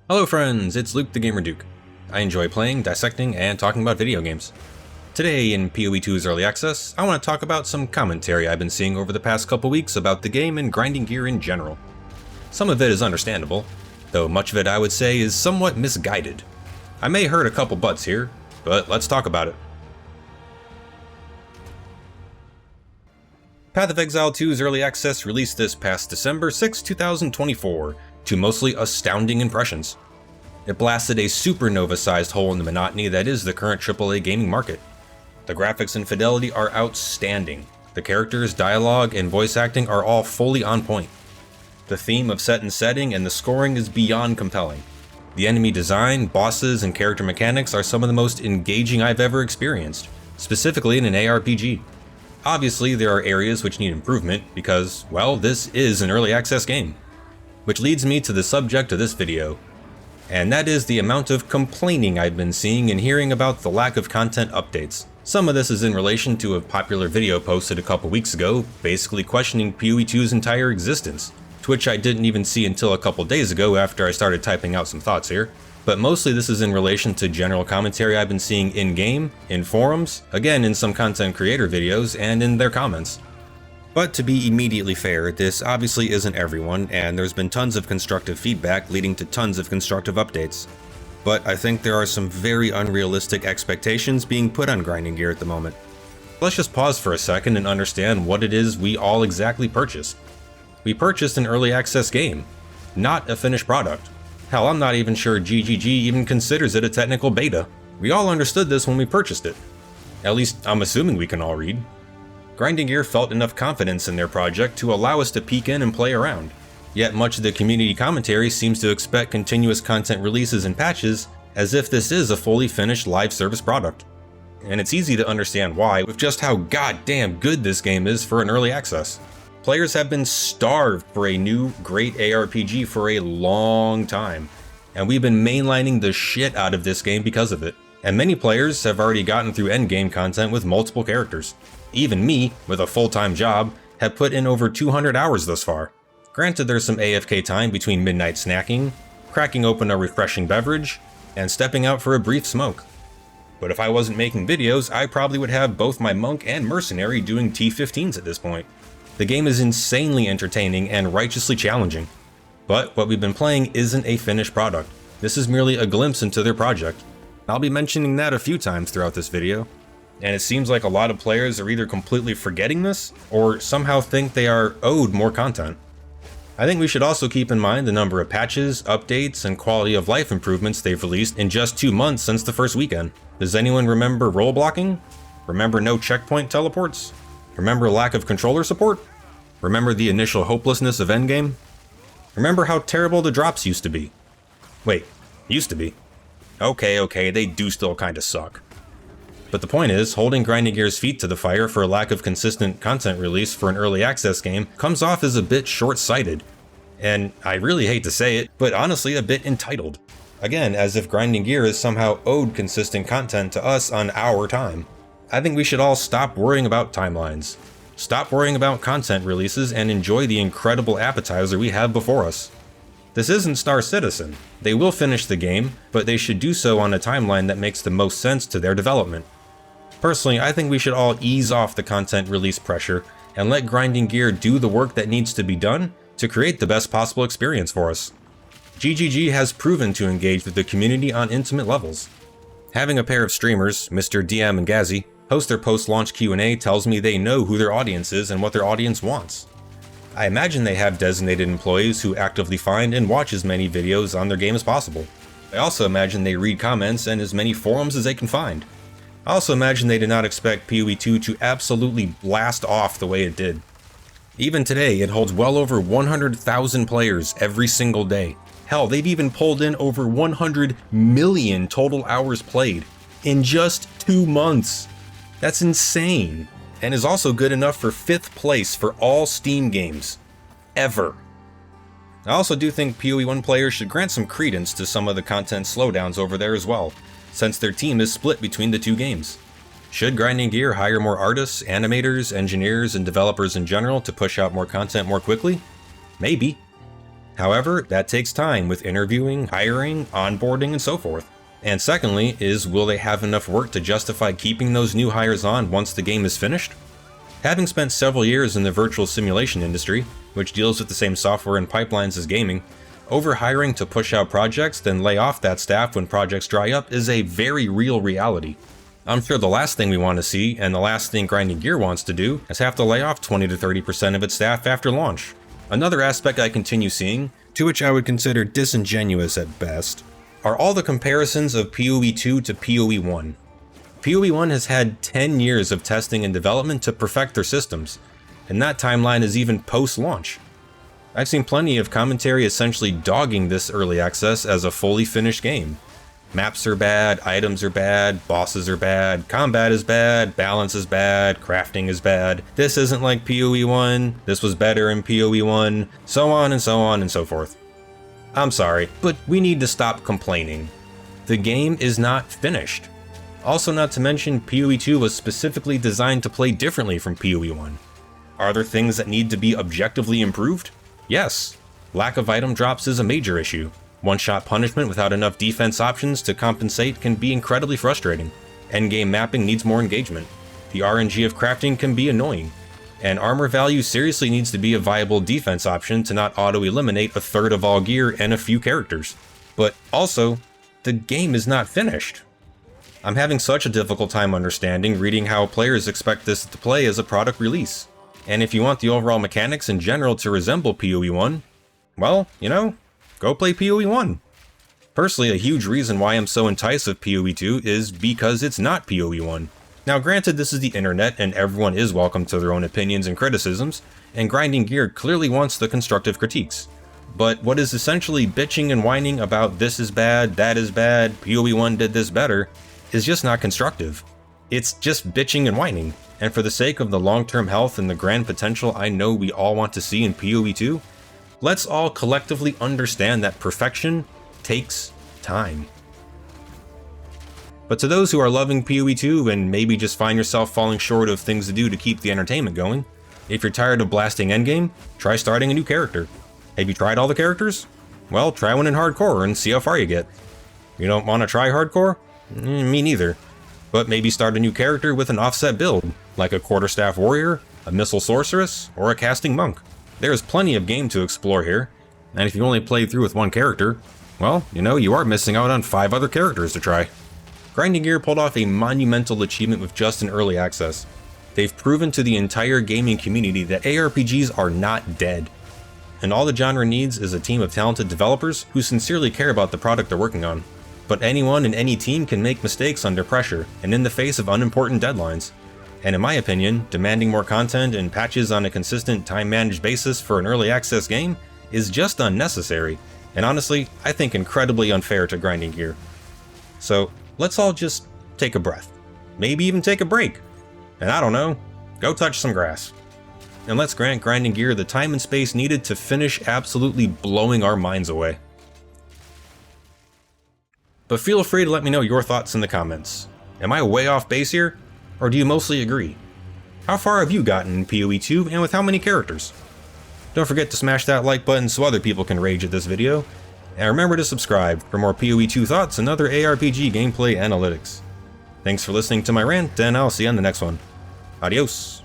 Hello friends, it's Luke the Gamer Duke. I enjoy playing, dissecting, and talking about video games. Today in PoE2's Early Access, I want to talk about some commentary I've been seeing over the past couple weeks about the game and grinding gear in general. Some of it is understandable, though much of it I would say is somewhat misguided. I may hurt a couple butts here, but let's talk about it. Path of Exile 2's Early Access released this past December 6, 2024, to mostly astounding impressions. It blasted a supernova-sized hole in the monotony that is the current AAA gaming market. The graphics and fidelity are outstanding. The characters, dialogue, and voice acting are all fully on point. The theme of set and setting and the scoring is beyond compelling. The enemy design, bosses, and character mechanics are some of the most engaging I've ever experienced, specifically in an ARPG. Obviously, there are areas which need improvement because, well, this is an early access game. Which leads me to the subject of this video, and that is the amount of complaining I've been seeing and hearing about the lack of content updates. Some of this is in relation to a popular video posted a couple weeks ago, basically questioning PoE2's entire existence, to which I didn't even see until a couple days ago after I started typing out some thoughts here. But mostly this is in relation to general commentary I've been seeing in-game, in forums, again in some content creator videos, and in their comments. But to be immediately fair, this obviously isn't everyone, and there's been tons of constructive feedback leading to tons of constructive updates. But I think there are some very unrealistic expectations being put on grinding gear at the moment. Let's just pause for a second and understand what it is we all exactly purchased. We purchased an early access game, not a finished product. Hell, I'm not even sure GGG even considers it a technical beta. We all understood this when we purchased it. At least, I'm assuming we can all read. Grinding Gear felt enough confidence in their project to allow us to peek in and play around. Yet much of the community commentary seems to expect continuous content releases and patches as if this is a fully finished live service product. And it's easy to understand why, with just how goddamn good this game is for an early access. Players have been starved for a new, great ARPG for a long time, and we've been mainlining the shit out of this game because of it. And many players have already gotten through endgame content with multiple characters. Even me, with a full-time job, have put in over 200 hours thus far. Granted, there's some AFK time between midnight snacking, cracking open a refreshing beverage, and stepping out for a brief smoke. But if I wasn't making videos, I probably would have both my monk and mercenary doing T15s at this point. The game is insanely entertaining and righteously challenging. But what we've been playing isn't a finished product. This is merely a glimpse into their project. I'll be mentioning that a few times throughout this video. And it seems like a lot of players are either completely forgetting this, or somehow think they are owed more content. I think we should also keep in mind the number of patches, updates, and quality of life improvements they've released in just 2 months since the first weekend. Does anyone remember role blocking? Remember no checkpoint teleports? Remember lack of controller support? Remember the initial hopelessness of endgame? Remember how terrible the drops used to be? Wait, used to be? Okay, they do still kinda suck. But the point is, holding Grinding Gear's feet to the fire for a lack of consistent content release for an early access game comes off as a bit short-sighted. And I really hate to say it, but honestly a bit entitled. Again, as if Grinding Gear is somehow owed consistent content to us on our time. I think we should all stop worrying about timelines. Stop worrying about content releases and enjoy the incredible appetizer we have before us. This isn't Star Citizen. They will finish the game, but they should do so on a timeline that makes the most sense to their development. Personally, I think we should all ease off the content release pressure and let Grinding Gear do the work that needs to be done to create the best possible experience for us. GGG has proven to engage with the community on intimate levels. Having a pair of streamers, Mr. DM and Gazzy, host their post-launch Q&A tells me they know who their audience is and what their audience wants. I imagine they have designated employees who actively find and watch as many videos on their game as possible. I also imagine they read comments and as many forums as they can find. I also imagine they did not expect PoE2 to absolutely blast off the way it did. Even today, it holds well over 100,000 players every single day. Hell, they've even pulled in over 100 million total hours played in just 2 months. That's insane, and is also good enough for 5th place for all Steam games, ever. I also do think PoE1 players should grant some credence to some of the content slowdowns over there as well, since their team is split between the 2 games. Should Grinding Gear hire more artists, animators, engineers, and developers in general to push out more content more quickly? Maybe. However, that takes time with interviewing, hiring, onboarding, and so forth. And secondly is, will they have enough work to justify keeping those new hires on once the game is finished? Having spent several years in the virtual simulation industry, which deals with the same software and pipelines as gaming, overhiring to push out projects then lay off that staff when projects dry up is a very real reality. I'm sure the last thing we want to see, and the last thing Grinding Gear wants to do, is have to lay off 20 to 30% of its staff after launch. Another aspect I continue seeing, to which I would consider disingenuous at best, are all the comparisons of PoE2 to PoE1. PoE1 has had 10 years of testing and development to perfect their systems, and that timeline is even post-launch. I've seen plenty of commentary essentially dogging this early access as a fully finished game. Maps are bad, items are bad, bosses are bad, combat is bad, balance is bad, crafting is bad, this isn't like PoE1, this was better in PoE1, so on and so on and so forth. I'm sorry, but we need to stop complaining. The game is not finished. Also, not to mention, PoE2 was specifically designed to play differently from PoE1. Are there things that need to be objectively improved? Yes. Lack of item drops is a major issue. One-shot punishment without enough defense options to compensate can be incredibly frustrating. Endgame mapping needs more engagement. The RNG of crafting can be annoying. And armor value seriously needs to be a viable defense option to not auto-eliminate a third of all gear and a few characters. But also, the game is not finished. I'm having such a difficult time understanding reading how players expect this to play as a product release. And if you want the overall mechanics in general to resemble PoE1, well, go play PoE1. Personally, a huge reason why I'm so enticed with PoE2 is because it's not PoE1. Now granted, this is the internet and everyone is welcome to their own opinions and criticisms, and Grinding Gear clearly wants the constructive critiques. But what is essentially bitching and whining about this is bad, that is bad, PoE1 did this better, is just not constructive. It's just bitching and whining, and for the sake of the long-term health and the grand potential I know we all want to see in PoE2, let's all collectively understand that perfection takes time. But to those who are loving PoE2 and maybe just find yourself falling short of things to do to keep the entertainment going, if you're tired of blasting endgame, try starting a new character. Have you tried all the characters? Well, try one in hardcore and see how far you get. You don't want to try hardcore? Me neither. But maybe start a new character with an offset build, like a quarterstaff warrior, a missile sorceress, or a casting monk. There is plenty of game to explore here, and if you only play through with one character, well, you are missing out on 5 other characters to try. Grinding Gear pulled off a monumental achievement with just an early access. They've proven to the entire gaming community that ARPGs are not dead. And all the genre needs is a team of talented developers who sincerely care about the product they're working on. But anyone and any team can make mistakes under pressure and in the face of unimportant deadlines. And in my opinion, demanding more content and patches on a consistent time-managed basis for an early access game is just unnecessary, and honestly, I think incredibly unfair to Grinding Gear. So, let's all just take a breath. Maybe even take a break. And I don't know, go touch some grass. And let's grant Grinding Gear the time and space needed to finish absolutely blowing our minds away. But feel free to let me know your thoughts in the comments. Am I way off base here? Or do you mostly agree? How far have you gotten in PoE2 and with how many characters? Don't forget to smash that like button so other people can rage at this video. And remember to subscribe for more PoE2 thoughts and other ARPG gameplay analytics. Thanks for listening to my rant, and I'll see you on the next one. Adios!